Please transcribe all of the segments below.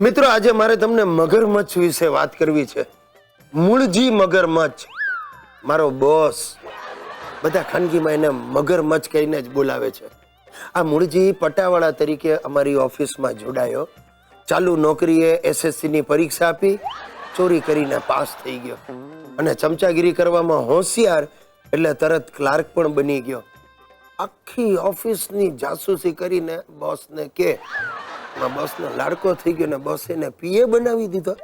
મિત્રો આજે મારે તમને મગરમચ્છ વિશે વાત કરવી છે. મૂળજી મગરમચ્છ મારો બોસ, બધા ખાનગીમાં એને મગરમચ્છ કહીને જ બોલાવે છે. આ મૂળજી પટાવાળા તરીકે અમારી ઓફિસમાં જોડાયો. ચાલુ નોકરીએ SSC ની પરીક્ષા આપી, ચોરી કરીને પાસ થઈ ગયો અને ચમચાગીરી કરવામાં હોશિયાર એટલે તરત ક્લાર્ક પણ બની ગયો. આખી ઓફિસની જાસૂસી કરીને બોસને કે બોસનો લાડકો થઈ ગયો ને બોસે એને PA બનાવી દીધો.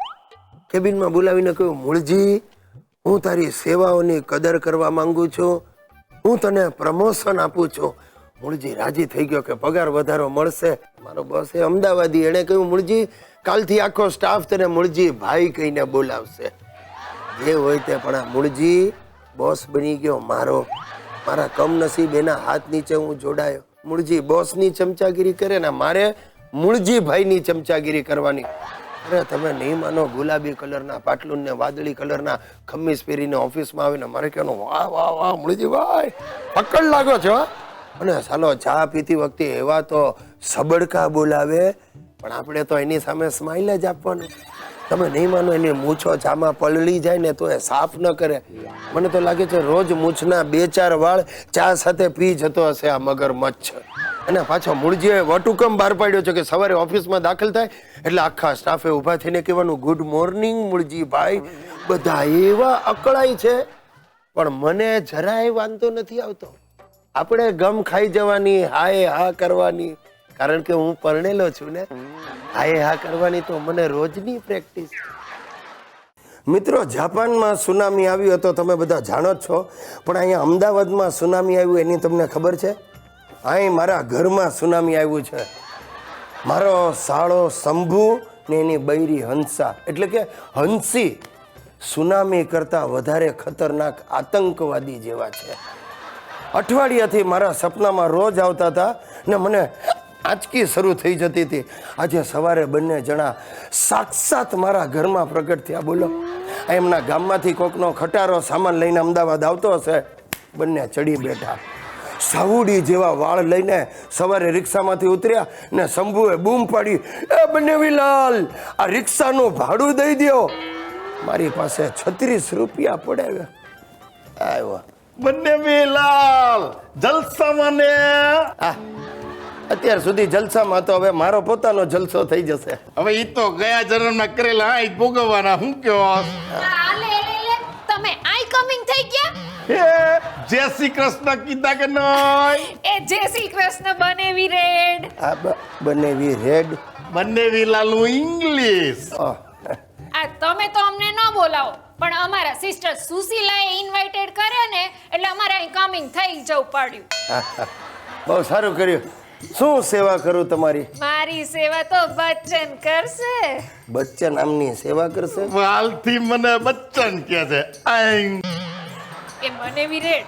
કેબિનમાં બોલાવીને કહ્યું, મૂળજી હું તારી સેવાઓની કદર કરવા માંગુ છું, હું તને પ્રમોશન આપું છું. મૂળજી રાજી થઈ ગયો કે પગાર વધારો મળશે. મારો બોસ અમદાવાદી, એણે કહ્યું, મૂળજી કાલથી આખો સ્ટાફ તને મૂળજી ભાઈ કહીને બોલાવશે. જે હોય તે પણ આ મૂળજી બોસ બની ગયો મારા કમનસીબ એના હાથ નીચે હું જોડાયો. મૂળજી બોસની ચમચાગીરી કરે ને મારે મૂળજી ભાઈની ચમચાગીરી કરવાની. અરે તમે નહીં માનો, ગુલાબી કલરના પાટલુન ને વાદળી કલરના ખમીસ પહેરીને ઓફિસમાં આવીને મારે કહેવાનું, વાહ વાહ વાહ મૂળજી ભાઈ પકડ લાગો છો. અને ચાલો ચા પીતી વખતે એવા તો સબડકા બોલાવે, પણ આપણે તો એની સામે સ્માઇલ જ આપવાનું. તમે નહીં માનો, એની મૂછો ચામાં પલળી જાય ને તો એ સાફ ન કરે. મને તો લાગે છે રોજ મૂછના 2-4 વાળ ચા સાથે પી જતો હશે આ મગરમચ્છ. અને પાછો મૂળજીએ વટુકમ બહાર પાડ્યો છે કે સવારે ઓફિસમાં દાખલ થાય એટલે આખા સ્ટાફે ઊભા થઈને કહેવાનું, ગુડ મોર્નિંગ મૂળજી ભાઈ. બધા એવા અકળાય છે, પણ મને જરાય વાંધો નથી આવતો. આપણે ગમ ખાઈ જવાની, હાય હા કરવાની, કારણ કે હું પરણેલો છું ને. હાય હા કરવાની તો મને રોજની પ્રેક્ટિસ. મિત્રો, જાપાનમાં સુનામી આવ્યું હતો તમે બધા જાણો જ છો, પણ અહીંયા અમદાવાદમાં સુનામી આવ્યું એની તમને ખબર છે? અહીં મારા ઘરમાં સુનામી આવ્યું છે. મારો સાળો શંભુ ને એની બૈરી હંસા, એટલે કે હંસી, સુનામી કરતાં વધારે ખતરનાક આતંકવાદી જેવા છે. અઠવાડિયાથી મારા સપનામાં રોજ આવતા હતા ને મને આંચકી શરૂ થઈ જતી હતી. આજે સવારે બંને જણા સાક્ષાત મારા ઘરમાં પ્રગટ થયા. બોલો, એમના ગામમાંથી કોકનો ખટારો સામાન લઈને અમદાવાદ આવતો હશે. બંને ચડી બેઠા, સાવડી જેવા વાળ લઈને સવારે રિક્ષામાંથી ઉતર્યા ને શંભુએ બૂમ પાડી, એ બનેવીલાલ આ રિક્ષાનું ભાડું દઈ દો. મારી પાસે 36 રૂપિયા પડે. આવ્યો બનેવીલાલ જલસામાં ને. અત્યાર સુધી જલસામાં હતો, હવે મારો પોતાનો જલસો થઈ જશે. હવે ઈ તો ગયા જન્મમાં કરેલા આ ભોગવવાના. હું કયો તમે આઈ કમિંગ થઈ ગયા? જય શ્રી કૃષ્ણ કીધા કે નહીં? એ જય શ્રી કૃષ્ણ બનેવી રેડ. આ બનેવી રેડ, બનેવીલાલ નું ઇંગ્લિશ. આ તમે તો અમને ન બોલાવો, પણ અમારા સિસ્ટર સુશીલાએ ઇન્વાઇટેડ કર્યા ને એટલે અમારે અહીં કમિંગ થઈ જવું પડ્યું. બહુ સારું કર્યું. શું સેવા કરું તમારી? મારી સેવા તો બચ્ચન કરશે. બચ્ચન આમની સેવા કરશે? વાલથી મને બચ્ચન કહે છે. એ બનેવી રેડ,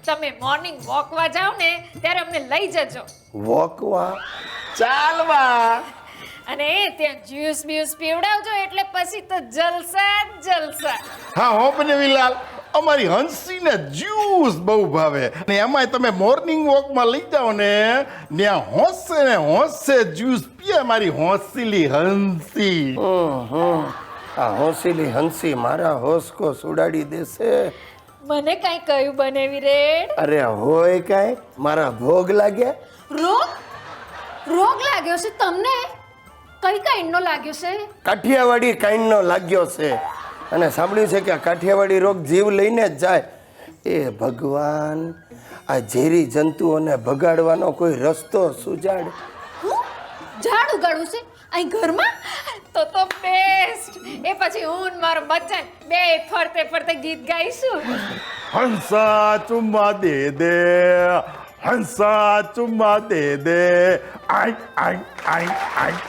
તમે મોર્નિંગ વોકવા જાવ ને ત્યારે અમને લઈ જજો. વોકવા? ચાલવા. અને ત્યાં જ્યુસ બ્યુસ પીવડાવજો એટલે પછી તો જલસા જ જલસા. હા હો બનેવીલાલ, અમારી હંસીને જ્યુસ બહુ ભાવે. અને એમાંય તમે મોર્નિંગ વોકમાં લઈ જાઓ ને, ત્યાં હોંશે જ્યુસ પીએ મારી હોંસીલી હંસી. આ હોંસીલી હંસી મારા હોશ ઉડાડી દેશે. મને કઈ કહ્યું બનેવી રેડ? અરે હોય કાંઈ, મારા ભોગ લાગ્યા. રોગ લાગ્યો છે તમને? કઈ કાઈન્ડનો લાગ્યો છે? કાઠિયાવાડી કાઈન્ડનો લાગ્યો છે. અને સાંભળ્યું છે કે આ કાઠિયાવાડી રોગ જીવ લઈને જ જાય. એ ભગવાન, આ ઝેરી જંતુઓને ભગાડવાનો કોઈ રસ્તો સુજાડ. ઝાડ ઉગાડવું છે અહીં ઘરમાં? તો બેસ્ટ. એ પછી હું ને મારો બચ્ચન બે ફરતે ફરતે ગીત ગાઈશું. હંસા ચુમ્મા દે દે, હંસા ચુમ્મા દે દે, આઈ આઈ આઈ આઈ.